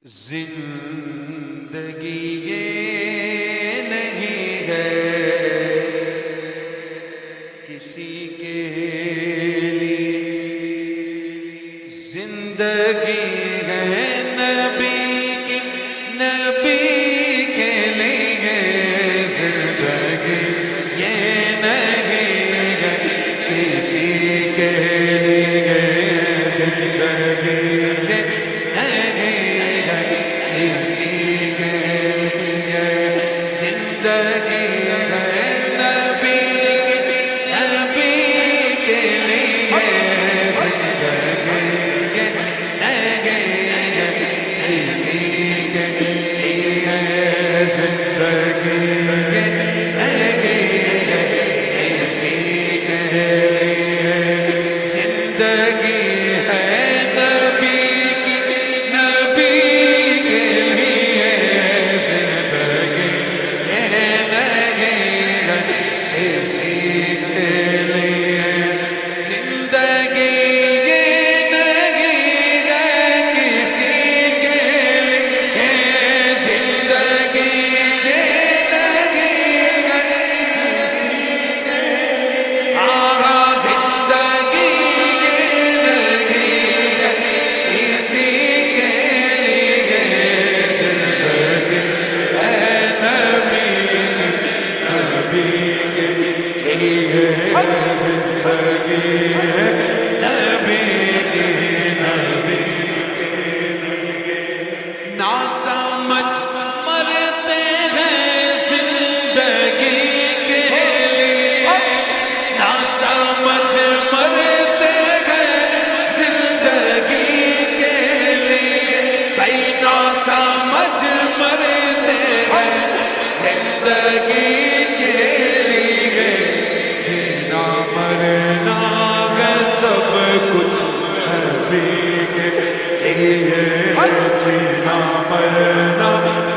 زندگی یہ نہیں ہے کسی کے لیے، زندگی ہے نبی کی، نبی کے لیے، زندگی یہ نہیں ہے کسی کے لیے، زندگی جینا مرنا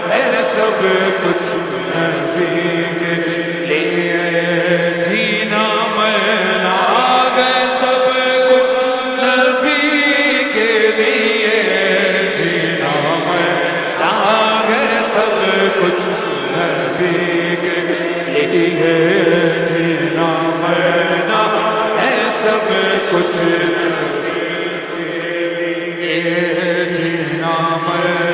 ہے سب کچھ نبی کے لیے، جینا مرنا ہے سب کچھ نبی کے لیے، جینا مرنا ہے سب کچھ نبی کے لیے، جینا مرنا ہے سب کچھ نبی کے لیے، جینا مرنا